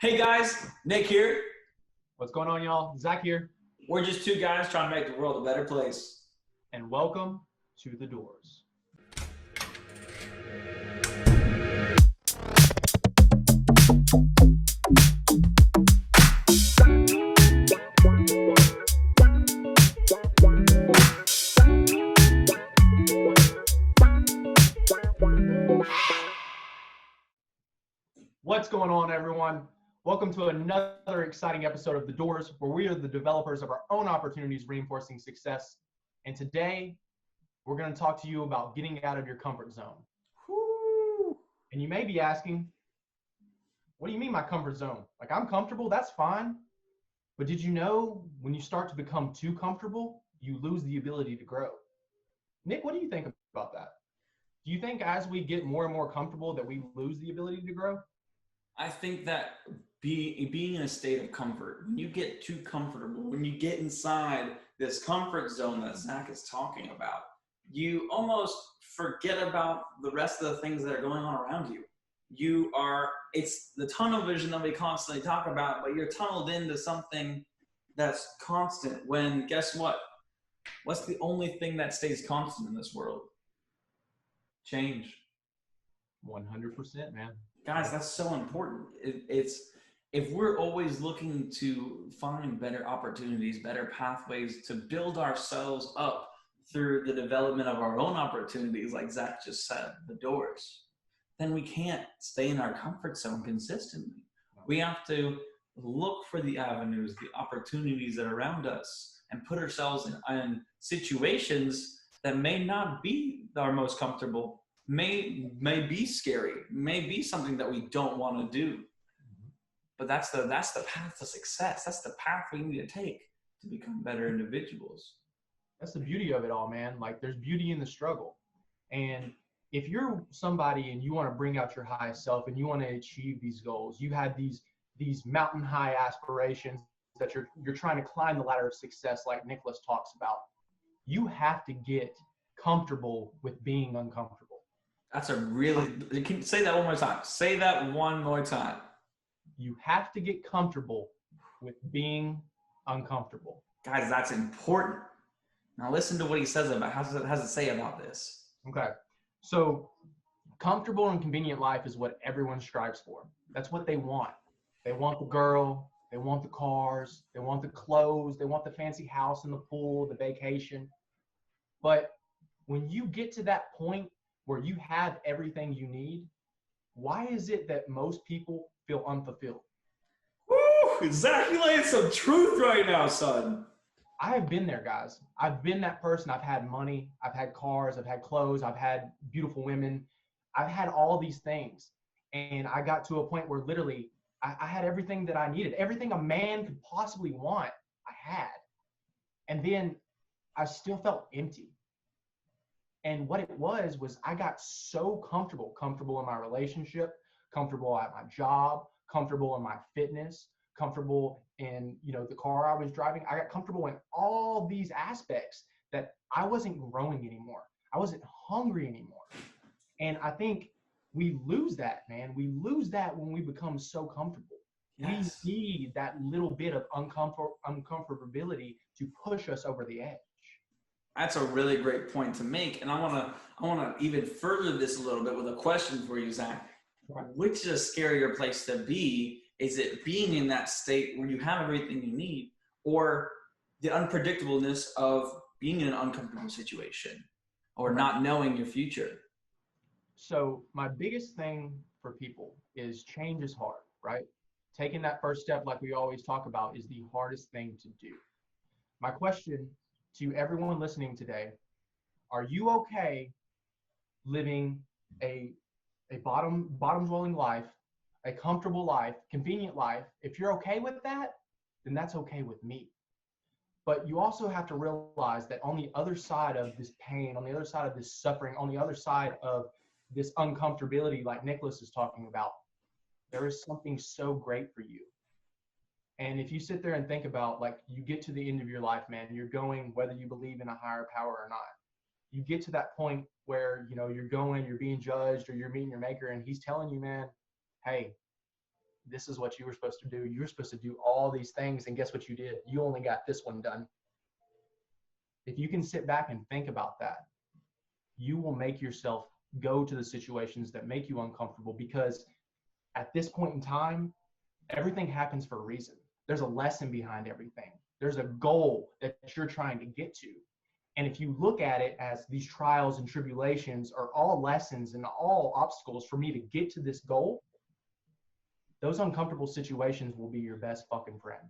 Hey guys, Nick here. What's going on, y'all? Zach here, We're just two guys trying to make the world a better place. and welcome to the Doors. What's going on, everyone? Welcome to another exciting episode of The Doors, where we are the developers of our own opportunities reinforcing success. And today, we're going to talk to you about getting out of your comfort zone. Woo. And you may be asking, what do you mean my comfort zone? Like, I'm comfortable, that's fine. But did you know when you start to become too comfortable, you lose the ability to grow? Nick, what do you think about that? Do you think as we get more and more comfortable that we lose the ability to grow? I think that being in a state of comfort, when you get too comfortable, when you get inside this comfort zone that Zach is talking about, you almost forget about the rest of the things that are going on around you. It's the tunnel vision that we constantly talk about, but you're tunneled into something that's constant when, guess what? What's the only thing that stays constant in this world? Change. 100%, man. Guys, that's so important. It's if we're always looking to find better opportunities, better pathways to build ourselves up through the development of our own opportunities, like Zach just said, the doors, then we can't stay in our comfort zone consistently. We have to look for the avenues, the opportunities that are around us, and put ourselves in situations that may not be our most comfortable, may be scary, may be something that we don't want to do. But that's the path to success. That's the path we need to take to become better individuals. That's the beauty of it all, man. Like, there's beauty in the struggle. And if you're somebody and you want to bring out your highest self and you want to achieve these goals, you had these mountain high aspirations that you're trying to climb the ladder of success, like Nicholas talks about, you have to get comfortable with being uncomfortable. That's a really, can you say that one more time? Say that one more time. You have to get comfortable with being uncomfortable. Guys, that's important. Now listen to what he says about, how does it say about this? Okay. So comfortable and convenient life is what everyone strives for. That's what they want. They want the girl, they want the cars, they want the clothes, they want the fancy house and the pool, the vacation. But when you get to that point where you have everything you need, why is it that most people feel unfulfilled? Woo! Zach, you laying some truth right now, son. I have been there, guys. I've been that person. I've had money, I've had cars, I've had clothes, I've had beautiful women. I've had all these things. And I got to a point where literally I had everything that I needed. Everything a man could possibly want, I had. And then I still felt empty. And what it was I got so comfortable in my relationship, comfortable at my job, comfortable in my fitness, comfortable in, the car I was driving. I got comfortable in all these aspects that I wasn't growing anymore. I wasn't hungry anymore. And I think we lose that, man. We lose that when we become so comfortable. Yes. We need that little bit of uncomfortability to push us over the edge. That's a really great point to make. And I wanna even further this a little bit with a question for you, Zach. Right. Which is a scarier place to be? Is it being in that state where you have everything you need, or the unpredictableness of being in an uncomfortable situation or not knowing your future? So my biggest thing for people is change is hard, right? Taking that first step, like we always talk about, is the hardest thing to do. My question to everyone listening today, are you okay living a bottom dwelling life, a comfortable life, convenient life? If you're okay with that, then that's okay with me. But you also have to realize that on the other side of this pain, on the other side of this suffering, on the other side of this uncomfortability, like Nicholas is talking about, there is something so great for you. And if you sit there and think about, like, you get to the end of your life, man, you're going, whether you believe in a higher power or not, you get to that point where, you're going, you're being judged, or you're meeting your maker, and he's telling you, man, hey, this is what you were supposed to do. You were supposed to do all these things, and guess what you did? You only got this one done. If you can sit back and think about that, you will make yourself go to the situations that make you uncomfortable, because at this point in time, everything happens for a reason. There's a lesson behind everything. There's a goal that you're trying to get to. And if you look at it as these trials and tribulations are all lessons and all obstacles for me to get to this goal, those uncomfortable situations will be your best fucking friend.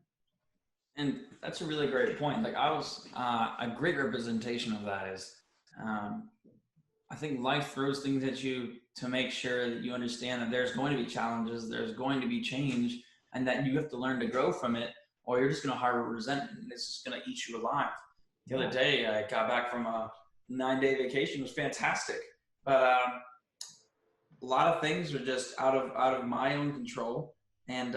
And that's a really great point. Like I was, a great representation of that is, I think life throws things at you to make sure that you understand that there's going to be challenges, there's going to be change, and that you have to learn to grow from it, or you're just going to harbor resentment and it's just going to eat you alive. The other day, I got back from a 9-day vacation. It was fantastic, but a lot of things were just out of my own control, and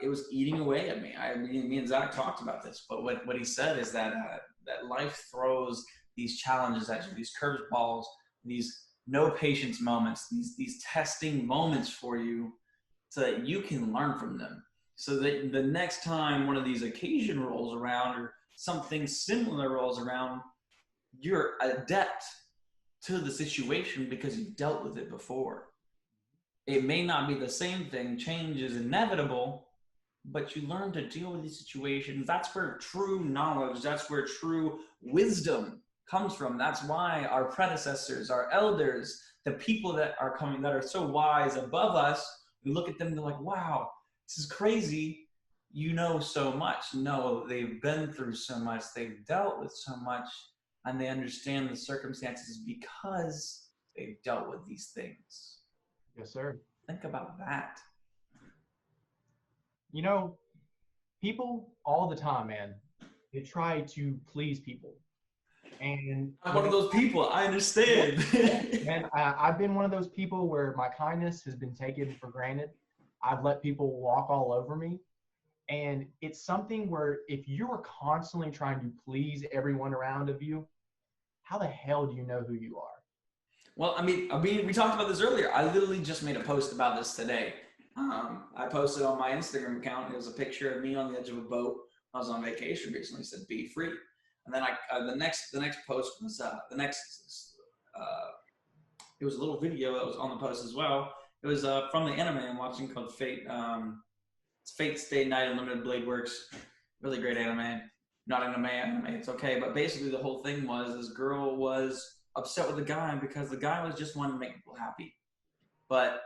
it was eating away at me. Me and Zach talked about this, but what he said is that that life throws these challenges at you, these curveballs, these no patience moments, these testing moments for you, so that you can learn from them. So that the next time one of these occasion rolls around or something similar rolls around, you're adept to the situation because you dealt with it before. It may not be the same thing. Change is inevitable, but you learn to deal with these situations. That's where true knowledge, that's where true wisdom comes from. That's why our predecessors, our elders, the people that are coming, that are so wise above us, we look at them and they're like, wow, this is crazy. You know so much. No, they've been through so much. They've dealt with so much, and they understand the circumstances because they've dealt with these things. Yes, sir. Think about that. You know, people all the time, man, they try to please people. And I'm one of those people. I understand. And I've been one of those people where my kindness has been taken for granted. I've let people walk all over me. And it's something where if you're constantly trying to please everyone around of you, how the hell do you know who you are? Well, I mean, we talked about this earlier. I literally just made a post about this today. I posted on my Instagram account. It was a picture of me on the edge of a boat. I was on vacation recently. It said, "Be free." And then the next post was it was a little video that was on the post as well. It was from the anime I'm watching called Fate. It's Fate Stay Night Unlimited Blade Works. Really great anime. Not anime. It's okay. But basically the whole thing was this girl was upset with the guy because the guy was just wanting to make people happy. But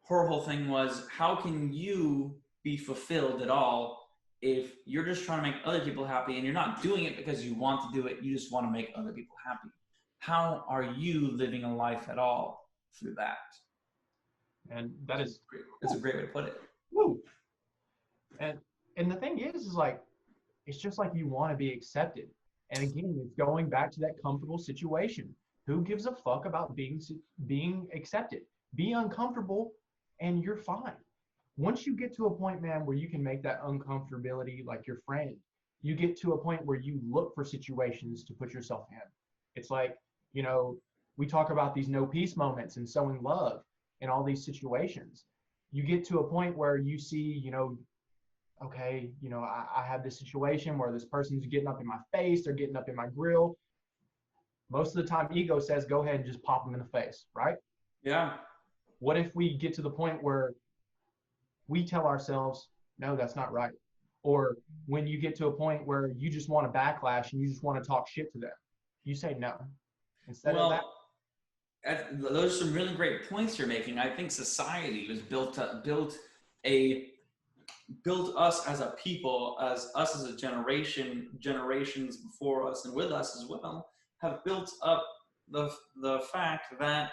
her whole thing was, how can you be fulfilled at all if you're just trying to make other people happy and you're not doing it because you want to do it, you just want to make other people happy? How are you living a life at all through that? And that is great. That's a great way to put it. Woo. And the thing is like, it's just like you want to be accepted. And again, it's going back to that comfortable situation. Who gives a fuck about being accepted? Be uncomfortable and you're fine. Once you get to a point, man, where you can make that uncomfortability like your friend, you get to a point where you look for situations to put yourself in. It's like, you know, we talk about these no peace moments and sowing love in all these situations. You get to a point where you see, you know, okay, you know, I have this situation where this person's getting up in my face, they're getting up in my grill. Most of the time, ego says, go ahead and just pop them in the face, right? Yeah. What if we get to the point where we tell ourselves, no, that's not right? Or when you get to a point where you just want to backlash and you just want to talk shit to them, you say no. Instead of that. Those are some really great points you're making. I think society was built us as a people, as a generation, generations before us and with us as well, have built up the fact that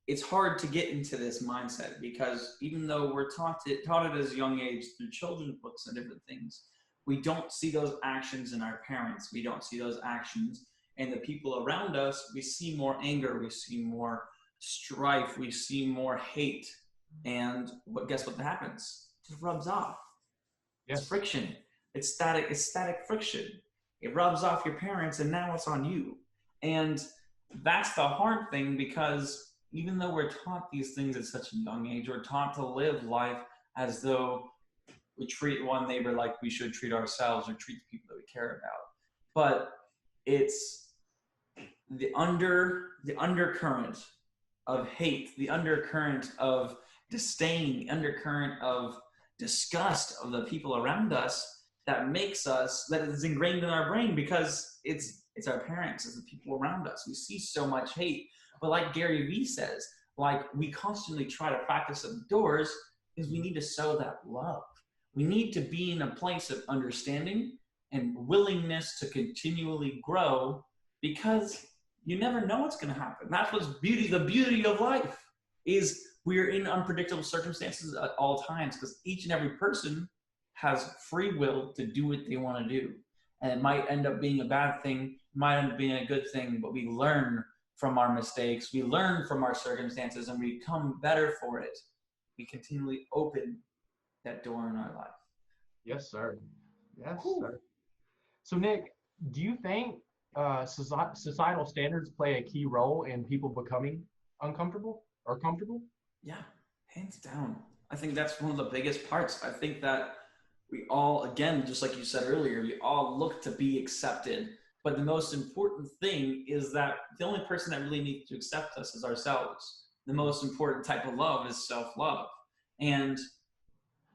it's hard to get into this mindset, because even though we're taught it as a young age through children's books and different things, we don't see those actions in our parents. We don't see those actions in the people around us. We see more anger. We see more strife. We see more hate. And guess what happens? It just rubs off. Yes. It's friction. It's static friction. It rubs off your parents, and now it's on you. And that's the hard thing, because even though we're taught these things at such a young age, we're taught to live life as though we treat one neighbor like we should treat ourselves or treat the people that we care about. But it's the undercurrent of hate, the undercurrent of disdain, the undercurrent of disgust of the people around us that makes us, that is ingrained in our brain, because it's our parents, it's the people around us. We see so much hate. But like Gary Vee says, like we constantly try to practice at doors, is we need to sow that love. We need to be in a place of understanding and willingness to continually grow, because you never know what's going to happen. That's what's the beauty of life is we're in unpredictable circumstances at all times, because each and every person has free will to do what they want to do. And it might end up being a bad thing, might end up being a good thing, but we learn from our mistakes, we learn from our circumstances, and we become better for it. We continually open that door in our life. Yes, sir. Yes, sir. So, Nick, do you think societal standards play a key role in people becoming uncomfortable or comfortable? Yeah, hands down. I think that's one of the biggest parts. I think that we all, again, just like you said earlier, we all look to be accepted. But the most important thing is that the only person that really needs to accept us is ourselves. The most important type of love is self-love. And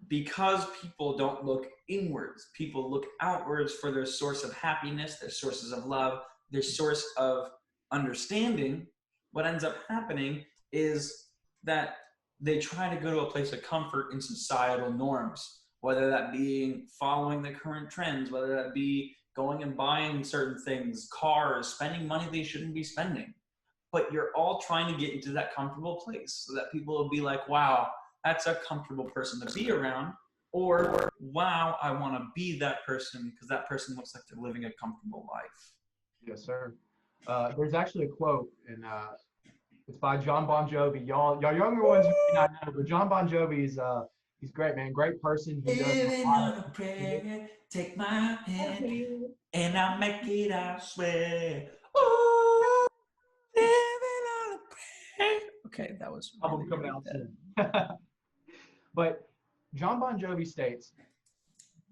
because people don't look inwards, people look outwards for their source of happiness, their sources of love, their source of understanding, what ends up happening is that they try to go to a place of comfort in societal norms, whether that be following the current trends, whether that be going and buying certain things, cars, spending money they shouldn't be spending. But you're all trying to get into that comfortable place so that people will be like, wow, that's a comfortable person to be around, or wow, I want to be that person because that person looks like they're living a comfortable life. Yes, sir. There's actually a quote, and it's by John Bon Jovi. Y'all younger ones may not know, but John Bon Jovi is he's great, man. Great person. He does Living on a prayer, take my hand, and I'll make it, I swear. Ooh, living on a prayer. Okay, that was album coming out soon. But John Bon Jovi states,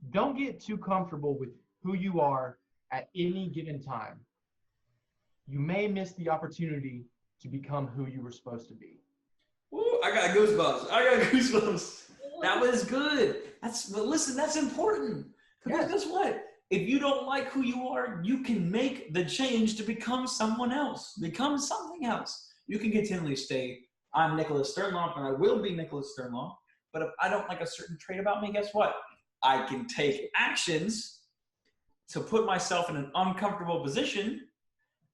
don't get too comfortable with who you are at any given time. You may miss the opportunity to become who you were supposed to be. Ooh, I got goosebumps. That was good. But listen, that's important. Because guess what? If you don't like who you are, you can make the change to become someone else, become something else. You can continually stay, I'm Nicholas Sternlaw, and I will be Nicholas Sternlaw. But if I don't like a certain trait about me, guess what? I can take actions to put myself in an uncomfortable position,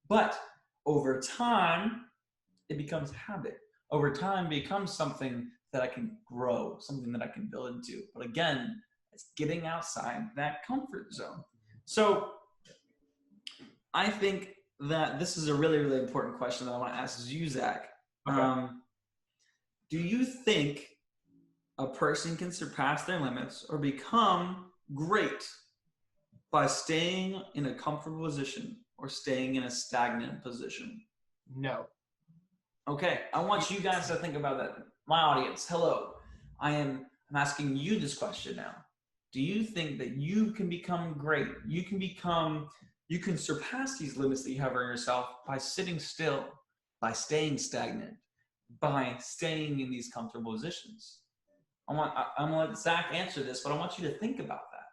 but over time, it becomes habit. Over time, it becomes something that I can grow, something that I can build into. But again, it's getting outside that comfort zone. So I think that this is a really, really important question that I want to ask you, Zach. Okay. Do you think a person can surpass their limits or become great by staying in a comfortable position or staying in a stagnant position? No. Okay, I want you guys to think about that. My audience, hello. I'm asking you this question now. Do you think that you can become great? You can surpass these limits that you have on yourself by sitting still, by staying stagnant, by staying in these comfortable positions? I'm gonna let Zach answer this, but I want you to think about that.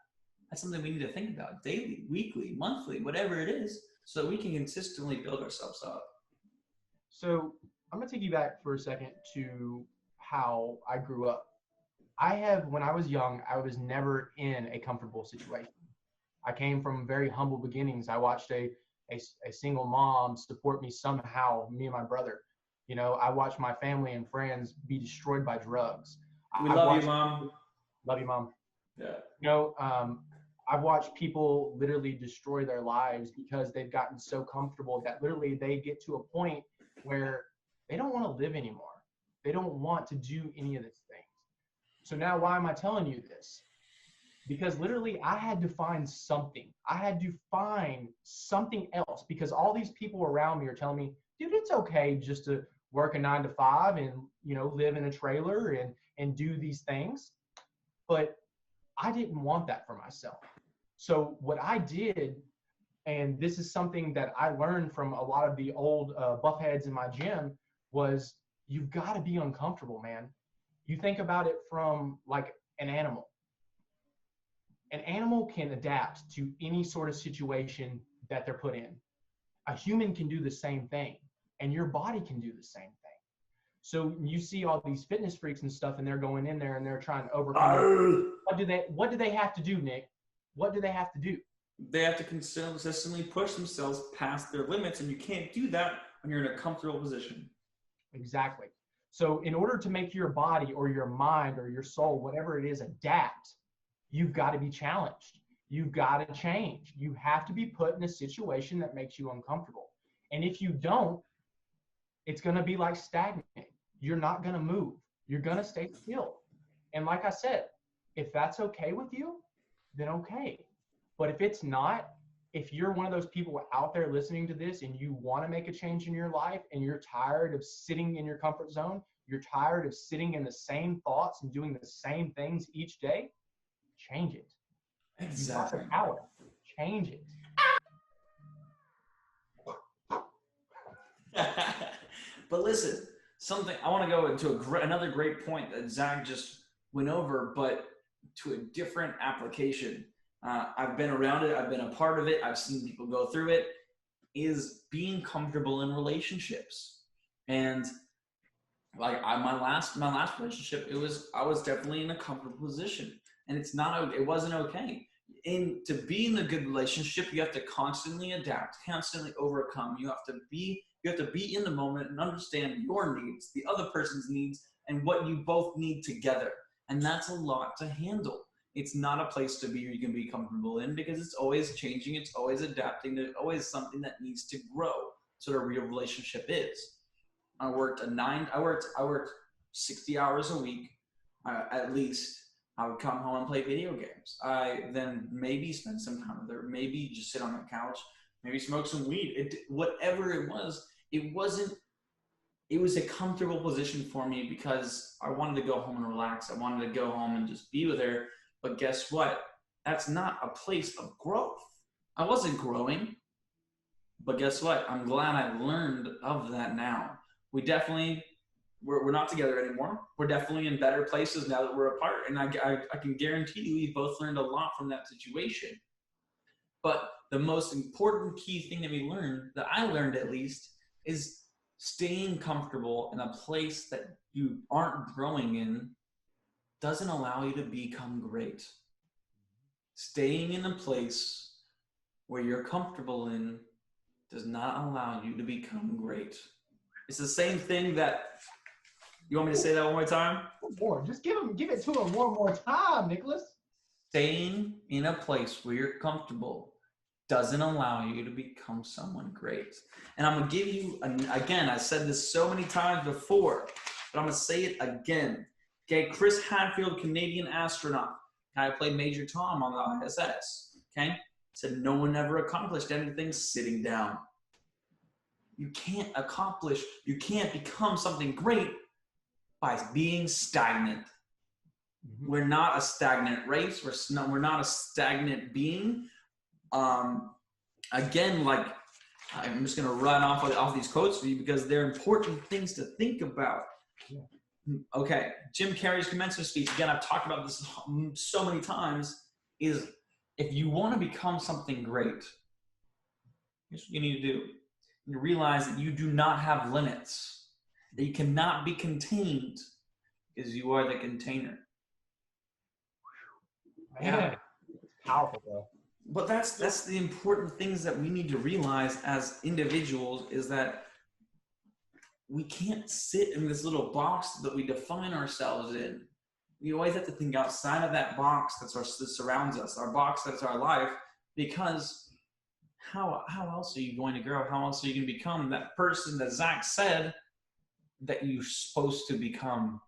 That's something we need to think about daily, weekly, monthly, whatever it is, so that we can consistently build ourselves up. So I'm gonna take you back for a second to how I grew up. When I was young, I was never in a comfortable situation. I came from very humble beginnings. I watched a single mom support me somehow, me and my brother. You know, I watched my family and friends be destroyed by drugs. We love you, Mom. Love you, Mom. Yeah. You know, I've watched people literally destroy their lives because they've gotten so comfortable that literally they get to a point where they don't want to live anymore. They don't want to do any of these things. So now why am I telling you this? Because literally I had to find something. I had to find something else because all these people around me are telling me, dude, it's okay just to work a 9 to 5 and, you know, live in a trailer and do these things. But I didn't want that for myself. So what I did, and this is something that I learned from a lot of the old buff heads in my gym, was you've got to be uncomfortable, man. You think about it from like an animal. An animal can adapt to any sort of situation that they're put in. A human can do the same thing, and your body can do the same thing. So you see all these fitness freaks and stuff, and they're going in there and they're trying to overcome. What do they have to do, Nick? What do they have to do? They have to consistently push themselves past their limits, and you can't do that when you're in a comfortable position. Exactly. So in order to make your body or your mind or your soul, whatever it is, adapt, you've got to be challenged. You've got to change. You have to be put in a situation that makes you uncomfortable. And if you don't, it's going to be like stagnant. You're not going to move. You're going to stay still. And like I said, if that's okay with you, then okay. But if it's not, if you're one of those people out there listening to this and you want to make a change in your life and you're tired of sitting in your comfort zone, you're tired of sitting in the same thoughts and doing the same things each day, change it. Exactly. You got the power. Change it. But listen, something I want to go into another great point that Zach just went over, but to a different application. I've been around it. I've been a part of it. I've seen people go through it. Is being comfortable in relationships. And like my last relationship, I was definitely in a comfortable position, and it wasn't okay. And to be in a good relationship, you have to constantly adapt, constantly overcome. You have to be in the moment and understand your needs, the other person's needs, and what you both need together. And that's a lot to handle. It's not a place to be you can be comfortable in, because it's always changing, it's always adapting, there's always something that needs to grow. So a real relationship is. I worked 60 hours a week, at least. I would come home and play video games. I then maybe spend some time with her, maybe just sit on the couch, maybe smoke some weed. Whatever it was a comfortable position for me because I wanted to go home and relax. I wanted to go home and just be with her. But guess what? That's not a place of growth. I wasn't growing. But guess what? I'm glad I learned of that now. We're not together anymore. We're definitely in better places now that we're apart. And I can guarantee you we both learned a lot from that situation. But the most important key thing that I learned at least, is staying comfortable in a place that you aren't growing in doesn't allow you to become great. Staying in a place where you're comfortable in does not allow you to become great. It's the same thing that, you want me to say that one more time? More. Just give it to him one more time, Nicholas. Staying in a place where you're comfortable doesn't allow you to become someone great. And I'm going to give you, again, I said this so many times before, but I'm going to say it again. Okay, Chris Hadfield, Canadian astronaut. I played Major Tom on the ISS. Okay, said no one ever accomplished anything sitting down. You can't become something great by being stagnant. Mm-hmm. We're not a stagnant race. We're not a stagnant being. Again, like, I'm just going to run off these quotes for you because they're important things to think about. Yeah. Okay, Jim Carrey's commencement speech, again, I've talked about this so many times, is if you want to become something great, here's what you need to do. You realize that you do not have limits, that you cannot be contained because you are the container. Man, powerful, bro. But that's the important things that we need to realize as individuals, is that we can't sit in this little box that we define ourselves in. We always have to think outside of that box that surrounds us, our box that's our life, because how else are you going to grow? How else are you going to become that person that Zach said that you're supposed to become?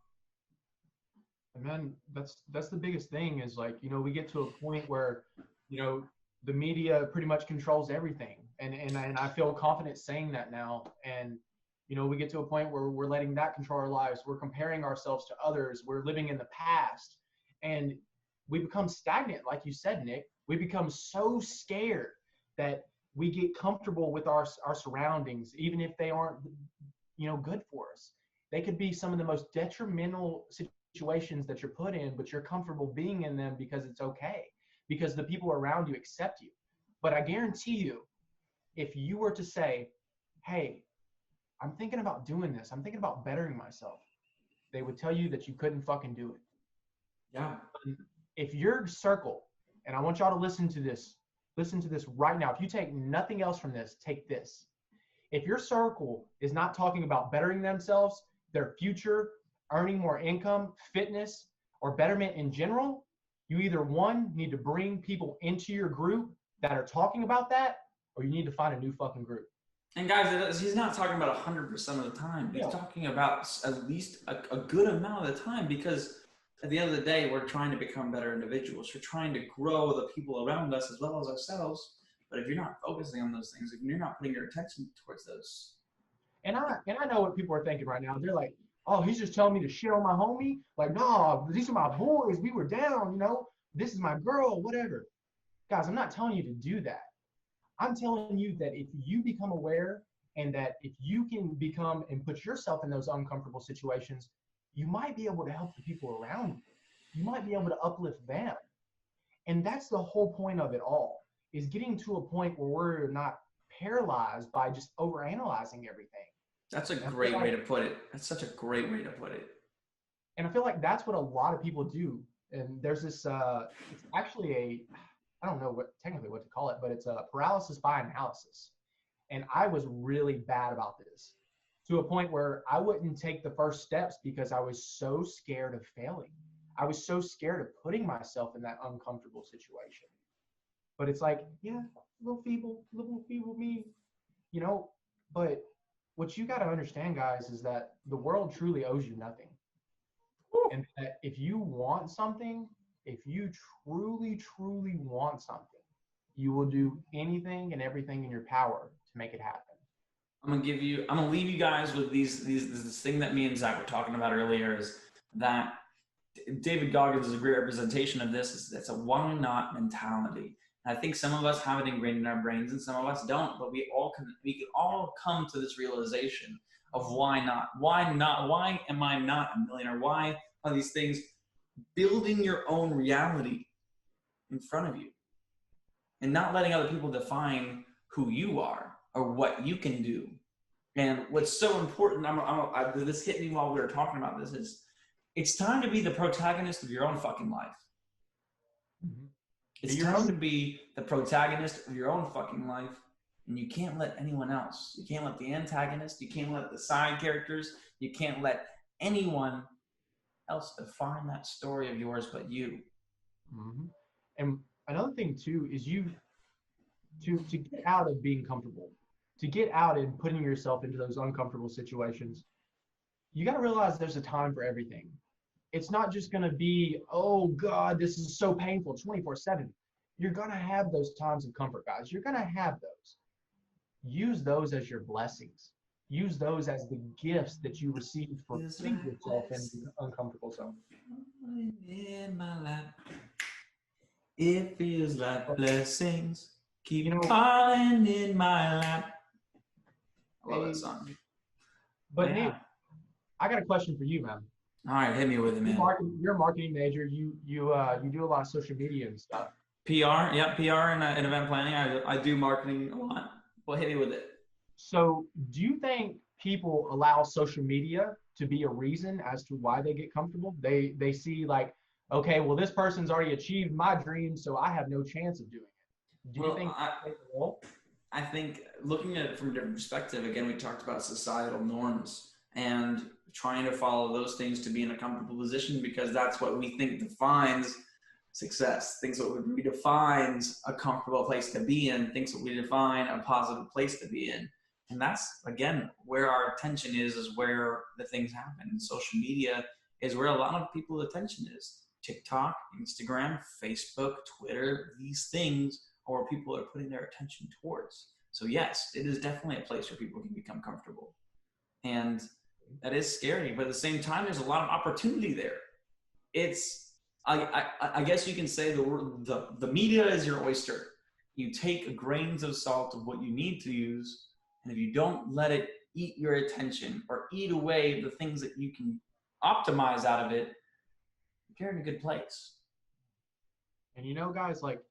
And man, that's the biggest thing, is like, we get to a point where, the media pretty much controls everything. And I feel confident saying that now. And, we get to a point where we're letting that control our lives. We're comparing ourselves to others. We're living in the past. And we become stagnant, like you said, Nick. We become so scared that we get comfortable with our surroundings, even if they aren't, good for us. They could be some of the most detrimental situations that you're put in, but you're comfortable being in them because it's okay, because the people around you accept you. But I guarantee you, if you were to say, hey, I'm thinking about doing this, I'm thinking about bettering myself, they would tell you that you couldn't fucking do it. Yeah. If your circle, and I want y'all to listen to this right now. If you take nothing else from this, take this. If your circle is not talking about bettering themselves, their future, earning more income, fitness, or betterment in general, you either, one, need to bring people into your group that are talking about that, or you need to find a new fucking group. And guys, he's not talking about 100% of the time. He's talking about at least a good amount of the time, because at the end of the day, we're trying to become better individuals. We're trying to grow the people around us as well as ourselves. But if you're not focusing on those things, if you're not putting your attention towards those. And I know what people are thinking right now. They're like, oh, he's just telling me to shit on my homie. Like, no, these are my boys. We were down, this is my girl, whatever. Guys, I'm not telling you to do that. I'm telling you that if you become aware, and that if you can become and put yourself in those uncomfortable situations, you might be able to help the people around you. You might be able to uplift them. And that's the whole point of it all, is getting to a point where we're not paralyzed by just overanalyzing everything. That's a great way to put it. That's such a great way to put it. And I feel like that's what a lot of people do. And there's this, it's actually I don't know technically what to call it, but it's a paralysis by analysis. And I was really bad about this, to a point where I wouldn't take the first steps because I was so scared of failing. I was so scared of putting myself in that uncomfortable situation. But it's like, yeah, little feeble me, but what you got to understand, guys, is that the world truly owes you nothing. And that if you want something, if you truly, truly want something, you will do anything and everything in your power to make it happen. I'm gonna leave you guys with this thing that me and Zach were talking about earlier, is that David Goggins is a great representation of this. It's a why not mentality. And I think some of us have it ingrained in our brains and some of us don't, but we can all come to this realization of why not? Why am I not a millionaire? Why are these things? Building your own reality in front of you and not letting other people define who you are or what you can do. And what's so important, this hit me while we were talking about this, is it's time to be the protagonist of your own fucking life. Mm-hmm. It's time to be the protagonist of your own fucking life, and you can't let anyone else. You can't let the antagonist. You can't let the side characters. You can't let anyone else define that story of yours but you. Mm-hmm. And another thing too is to get out of being comfortable, to get out and putting yourself into those uncomfortable situations. You got to realize there's a time for everything. It's not just going to be, oh God, this is so painful 24/7. You're going to have those times of comfort, guys. You're going to have those. Use those as your blessings. Use those as the gifts that you receive from putting yourself in the uncomfortable zone. In my lap, it feels like blessings keep falling in my lap. I love that song. But Nick, I got a question for you, man. All right, hit me with it, man. You're a marketing major. You do a lot of social media and stuff. PR, yeah, PR and event planning. I do marketing a lot. Well, hit me with it. So, do you think people allow social media to be a reason as to why they get comfortable? They see like, okay, well, this person's already achieved my dream, so I have no chance of doing it. Do you think that plays a role? I think looking at it from a different perspective, again, we talked about societal norms and trying to follow those things to be in a comfortable position, because that's what we think defines success. Things what we defines a comfortable place to be in, things what we define a positive place to be in. And that's, again, where our attention is where the things happen. And social media is where a lot of people's attention is. TikTok, Instagram, Facebook, Twitter, these things are where people are putting their attention towards. So yes, it is definitely a place where people can become comfortable. And that is scary, but at the same time, there's a lot of opportunity there. It's I guess you can say the media is your oyster. You take grains of salt of what you need to use, and if you don't let it eat your attention or eat away the things that you can optimize out of it, you're in a good place. And you know, guys, like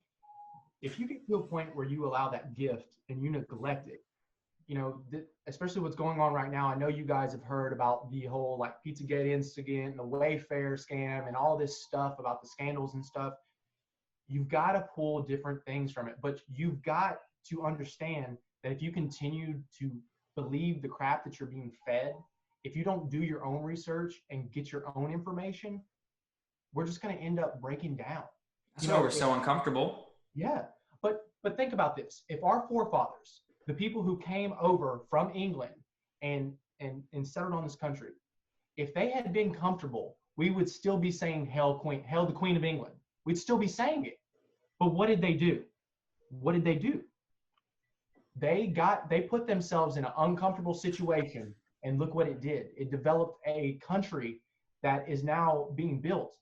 if you get to a point where you allow that gift and you neglect it, you know, especially what's going on right now. I know you guys have heard about the whole like Pizzagate incident, the Wayfair scam, and all this stuff about the scandals and stuff. You've got to pull different things from it, but you've got to understand that if you continue to believe the crap that you're being fed, if you don't do your own research and get your own information, we're just going to end up breaking down. That's why we're so uncomfortable. Yeah, but think about this. If our forefathers, the people who came over from England and settled on this country, if they had been comfortable, we would still be saying hail the Queen of England. We'd still be saying it. But what did they do? What did they do? They put themselves in an uncomfortable situation, and look what it did. It developed a country that is now being built.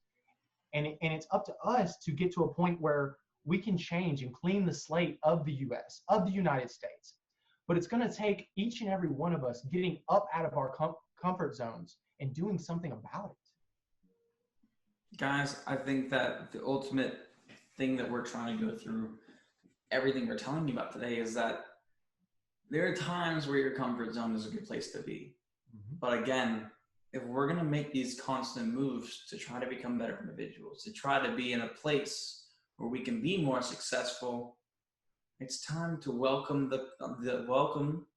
And it's up to us to get to a point where we can change and clean the slate of the US, of the United States. But it's going to take each and every one of us getting up out of our comfort zones and doing something about it. Guys, I think that the ultimate thing that we're trying to go through, everything we're telling you about today, is that there are times where your comfort zone is a good place to be. Mm-hmm. But again, if we're going to make these constant moves to try to become better individuals, to try to be in a place where we can be more successful, it's time to welcome the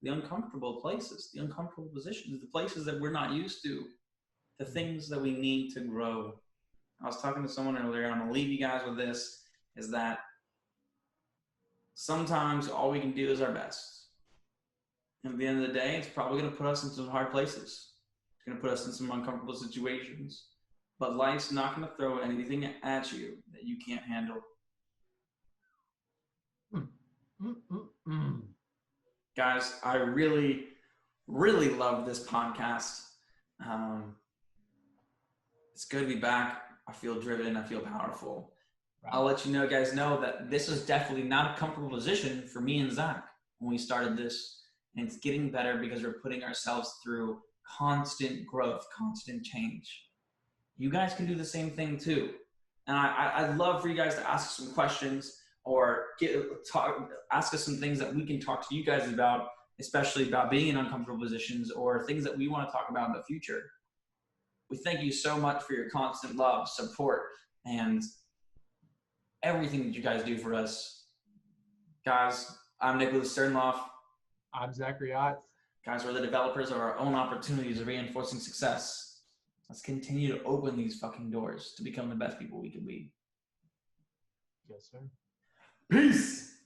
uncomfortable places, the uncomfortable positions, the places that we're not used to, the things that we need to grow. I was talking to someone earlier, and I'm going to leave you guys with this, is that sometimes all we can do is our best. And at the end of the day, it's probably going to put us in some hard places. It's going to put us in some uncomfortable situations. But life's not going to throw anything at you that you can't handle. Guys, I really, really love this podcast. It's good to be back. I feel driven. I feel powerful. Right. I'll let you guys know that this is definitely not a comfortable position for me and Zach when we started this. And it's getting better because we're putting ourselves through constant growth, constant change. You guys can do the same thing too. And I'd love for you guys to ask some questions or ask us some things that we can talk to you guys about, especially about being in uncomfortable positions or things that we want to talk about in the future. We thank you so much for your constant love, support, and everything that you guys do for us. Guys, I'm Nicholas Sternloff. I'm Zachary Ott. Guys, we're the developers of our own opportunities of reinforcing success. Let's continue to open these fucking doors to become the best people we can be. Yes, sir. Peace.